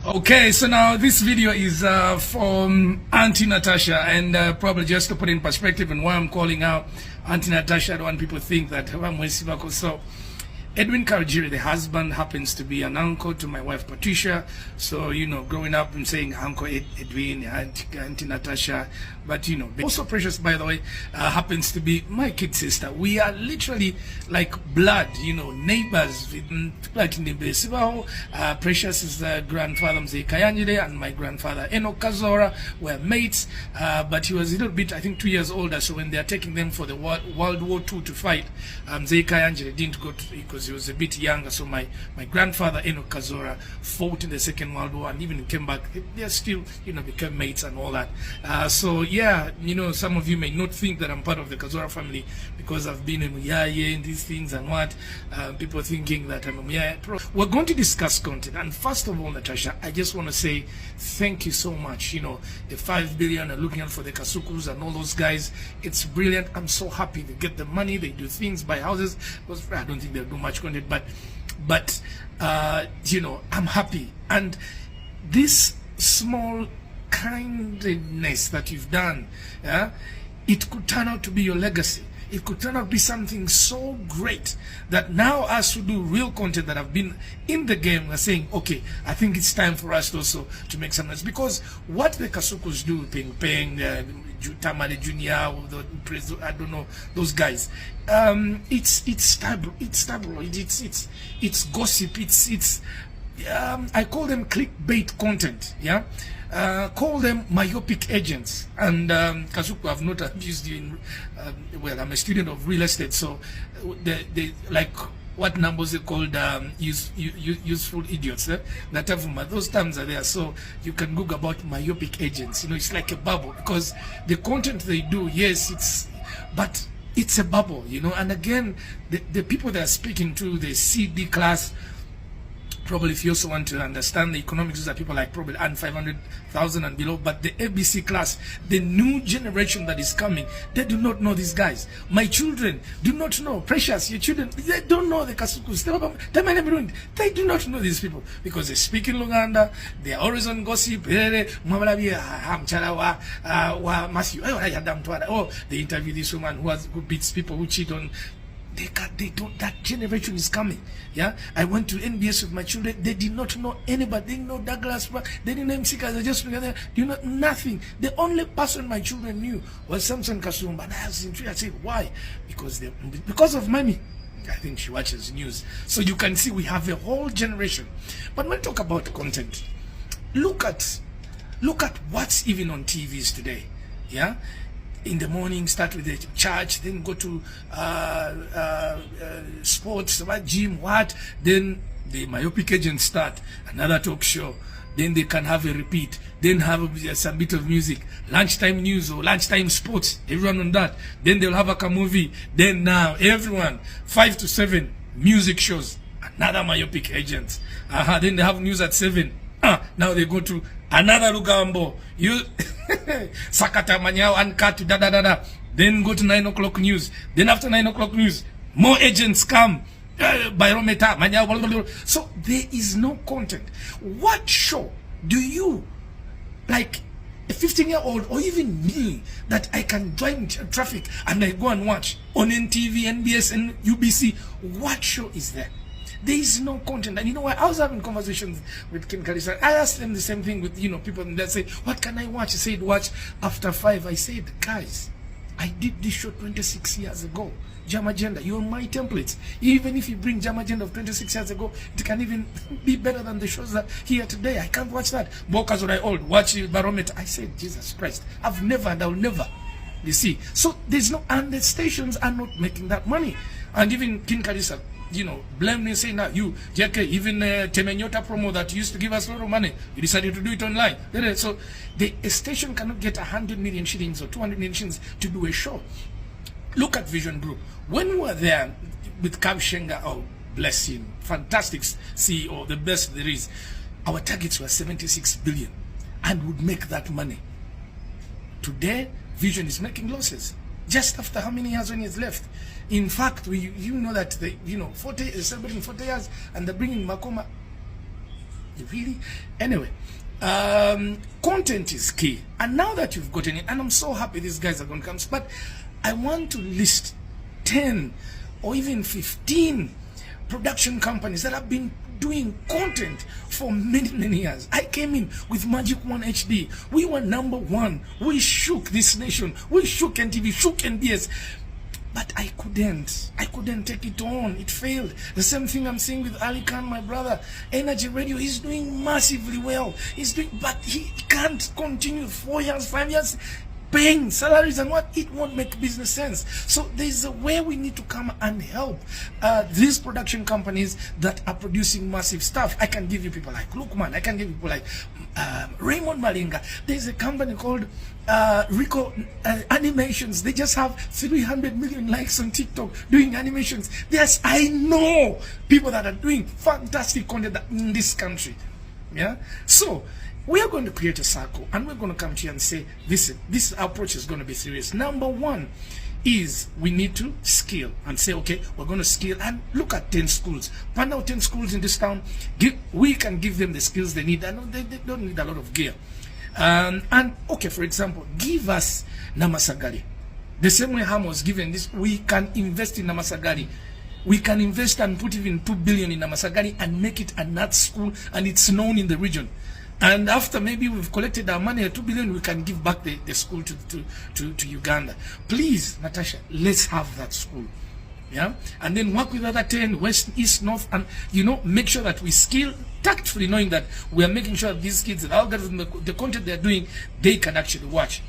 Okay, so now this video is from Auntie Natasha, and probably just to put in perspective and why I'm calling out Auntie Natasha, I don't want people to think that I'm Wesibako. So Edwin Karajiri, the husband, happens to be an uncle to my wife Patricia. So, you know, growing up I'm saying Uncle Edwin, Auntie Natasha. But, you know, also Precious, by the way, happens to be my kid sister. We are literally like blood, you know, neighbors. Like in the Besibaho, Precious is the grandfather Mzee Kayanjide, and my grandfather Eno Kazoora were mates. But he was a little bit, I think, 2 years older. So when they are taking them for the World War II to fight, Mzee Kayanjide didn't go to, because he was a bit younger. So my grandfather Eno Kazoora fought in the Second World War and even came back. They are still, you know, became mates and all that. So yeah, you know, some of you may not think that I'm part of the Kazoora family because I've been in Muyaye and these things and what. People thinking that I'm a Muyaye. We're going to discuss content. And first of all, Natasha, I just want to say thank you so much. You know, the 5 billion are looking out for the Kasukus and all those guys. It's brilliant. I'm so happy they get the money. They do things, buy houses. Because I don't think they'll do much content, but you know, I'm happy. And this small kindness that you've done, yeah, it could turn out to be your legacy. It could turn out to be something so great that now us who do real content that have been in the game are saying, okay, I think it's time for us also to make some noise. Because what the Kasukus do, Peng Peng, Tamale Junior, I don't know, those guys, it's tabloid, it's gossip, it's I call them clickbait content, yeah. Call them myopic agents. And Kazuku, I've not abused you in, well, I'm a student of real estate, so they like, what numbers are called useful idiots, that have those terms are there. So you can Google about myopic agents. You know, it's like a bubble, because the content they do, yes, but it's a bubble, you know. And again, the people they are speaking to, the CD class, probably if you also want to understand the economics, that people like probably earn 500,000 and below, but the ABC class, the new generation that is coming, they do not know these guys. My children do not know. Precious, your children, they don't know the Kasukus. They do not know these people because they speak in Luganda. They are always on gossip. Oh, they interview this woman who beats people, who cheat on. They don't. That generation is coming. Yeah, I went to NBS with my children. They did not know anybody. They didn't know Douglas. They didn't know MC Kaza. They just together. You know nothing. The only person my children knew was Samson Kasumba. And I asked him, I said, why? Because of mommy. I think she watches news. So you can see we have a whole generation. But when we talk about content, look at what's even on TVs today. Yeah. In the morning, start with the church, then go to sports, gym, then the myopic agents start another talk show, then they can have a repeat, then have some bit of music, lunchtime news or lunchtime sports, everyone on that, then they'll have a movie, then now everyone 5 to 7 music shows, another myopic agents, then they have news at 7. Now they go to another Lugambo. You Sakata Manyao and Katu Then go to 9 o'clock news. Then after 9 o'clock news, more agents come. Barometer Manyao. So there is no content. What show do you, like a 15-year-old or even me, that I can join traffic and I go and watch on NTV, NBS, and UBC? What show is there? There is no content. And you know what? I was having conversations with Ken Kalisa. I asked them the same thing with, you know, people that say, what can I watch? He said, watch After 5. I said, guys, I did this show 26 years ago. Jam Agenda, you're on my templates. Even if you bring Jam Agenda of 26 years ago, it can even be better than the shows that here today. I can't watch that. Bokas or I old, watch Barometer. I said, Jesus Christ, I've never and I'll never. You see, so there's no, and the stations are not making that money. And even King Kalisa, you know, blame me, say now, you, JK, even Temenyota promo that used to give us a lot of money, you decided to do it online. So the station cannot get 100 million shillings or 200 million shillings to do a show. Look at Vision Group. When we were there with Kav Shenga, oh, bless him, fantastic CEO, the best there is, our targets were 76 billion and would make that money. Today, Vision is making losses. Just after how many years when it's left? In fact, you know that they, you know, 40 is celebrating 40 years and they're bringing Makoma. Really? Anyway, content is key. And now that you've gotten it, and I'm so happy these guys are going to come, but I want to list 10 or even 15 production companies that have been doing content for many years. I came in with Magic 1 HD. We were #1. We shook this nation. We shook NTV, shook NBS. But I couldn't take it on. It failed. The same thing I'm seeing with Ali Khan, my brother. Energy Radio, he's doing massively well. But he can't continue 4 years, 5 years, paying salaries and what? It won't make business sense. So there's a way we need to come and help these production companies that are producing massive stuff. I can give you people like Lukman. I can give you people like Raymond Malinga. There's a company called Rico Animations. They just have 300 million likes on TikTok doing animations. Yes, I know people that are doing fantastic content in this country. Yeah. So we are going to create a circle, and we're going to come to you and say, this approach is going to be serious. #1 is we need to scale and say, okay, we're going to scale and look at 10 schools. Find out 10 schools in this town. We can give them the skills they need. I know they don't need a lot of gear. And okay, for example, give us Namasagari. The same way Ham was given this, we can invest in Namasagari. We can invest and put even 2 billion in Namasagari and make it a nut school, and it's known in the region. And after maybe we've collected our money, 2 billion, we can give back the school to Uganda. Please, Natasha, let's have that school. Yeah? And then work with other 10, west, east, north, and, you know, make sure that we scale tactfully, knowing that we are making sure that these kids, the content they're doing, they can actually watch.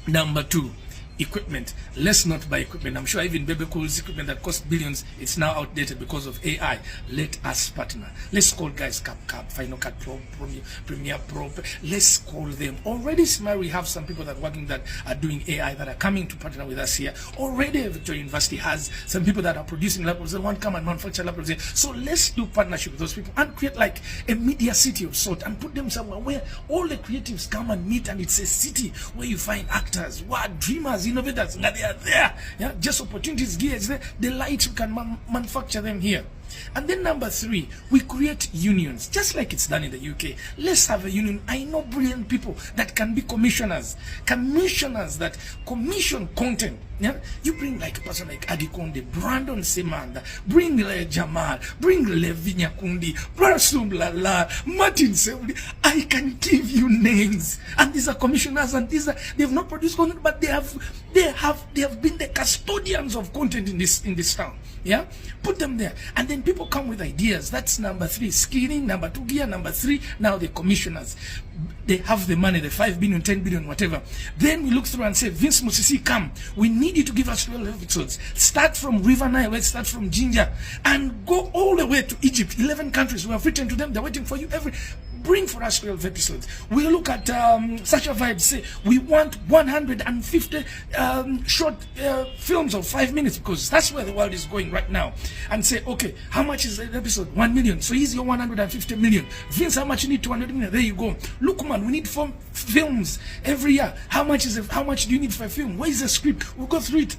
#2, equipment. Let's not buy equipment. I'm sure even Baby Cool's equipment that cost billions, it's now outdated because of AI. Let us partner. Let's call guys Cap, Final Cut Pro, Premiere Pro. Let's call them. Already, Smile, we have some people that are working that are doing AI that are coming to partner with us here. Already, Victoria University has some people that are producing laptops. They want to come and manufacture laptops here. So let's do partnership with those people and create like a media city of sort and put them somewhere where all the creatives come and meet, and it's a city where you find actors, dreamers, innovators, that they are there. Yeah, just opportunities gears there. The light, we can manufacture them here. And then #3, we create unions, just like it's done in the UK. Let's have a union. I know brilliant people that can be commissioners that commission content. Yeah, you bring like a person like Adi Konde, Brandon Semanda, bring Jamal, bring Levi Nyakundi, Brasum Lala, Martin Sevli. I can give you names, and these are commissioners, and they've not produced content, but they have been the custodians of content in this town. Yeah, put them there, and then people come with ideas. That's #3, skilling. #2, gear. #3, now the commissioners. They have the money, the 5 billion, 10 billion, whatever. Then we look through and say, Vince Musisi, come. We need you to give us 12 episodes. Start from River Nile, let's start from Ginger, and go all the way to Egypt. 11 countries. We have written to them. They're waiting for you. Bring for us 12 episodes. We look at such a vibe. Say we want 150 short films of 5 minutes, because that's where the world is going right now. And say, okay, how much is an episode? 1 million. So here's your 150 million. Vince, how much you need? 200 million. There you go. Look, man, we need 4 films every year. How much do you need for a film? Where is the script? We'll go through it.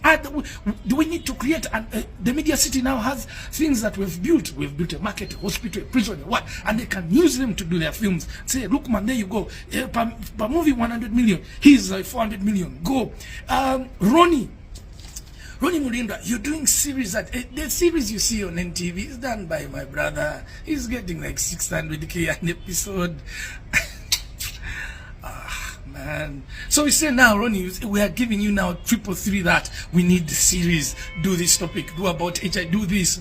Do we need to create? And the media city now has things that we've built. We've built a market, a hospital, a prison, what, and they can use them to do their films. Say, look, man, there you go. Per movie, 100 million. He's 400 million. Go. Ronnie Mulinda, you're doing series that the series you see on NTV is done by my brother. He's getting like 600K an episode. Man. So we say now, Ronnie, we are giving you now 333 that we need the series, do this topic, do about HIV, do this.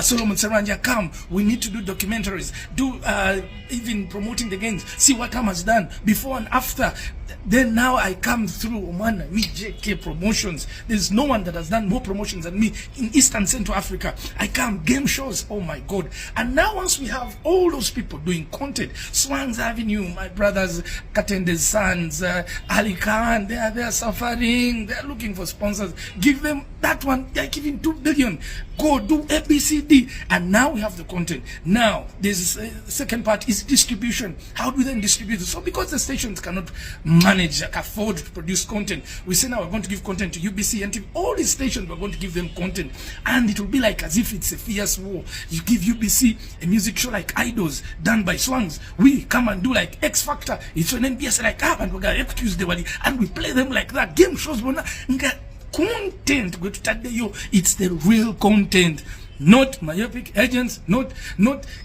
Solomon Saranja, come. We need to do documentaries, do even promoting the games, see what Ham has done before and after. Then now I come through Oman, me JK promotions. There's no one that has done more promotions than me in East and Central Africa. I come game shows, oh my God. And now once we have all those people doing content, Swans Avenue, my brothers, Katende's sons, Ali Khan, they are there suffering, they are looking for sponsors. Give them that one, they're giving 2 billion. Go do ABCD. And now we have the content. Now, there's second part is distribution. How do we then distribute it? So because the stations cannot manage, afford to produce content. We say now we're going to give content to UBC and all these stations, we're going to give them content. And it will be like as if it's a fierce war. You give UBC a music show like Idols, done by Swangs. We come and do like X Factor. It's an NBS like and we got Tuesday, and we play them like that. Game shows, content. Go to Tadeyo. It's the real content. Not myopic agents, not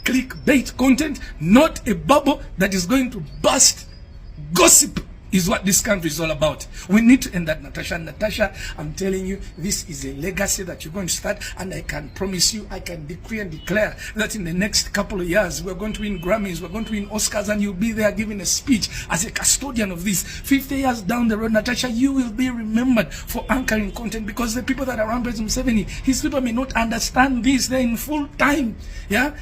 clickbait content, not a bubble that is going to bust. Gossip is what this country is all about. We need to end that, Natasha. Natasha, I'm telling you, this is a legacy that you're going to start, and I can promise you, I can decree and declare that in the next couple of years, we're going to win Grammys, we're going to win Oscars, and you'll be there giving a speech as a custodian of this. 50 years down the road, Natasha, you will be remembered for anchoring content, because the people that are around President Museveni, his people may not understand this. They're in full time. Yeah?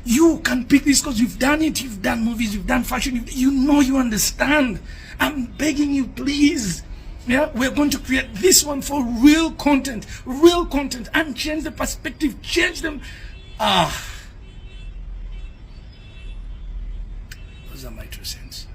You can pick this because you've done it. You've done movies, you've done fashion, you know, you understand. I'm begging you, please. Yeah, we're going to create this one for real content, and change the perspective, change them. Those are my 2 cents.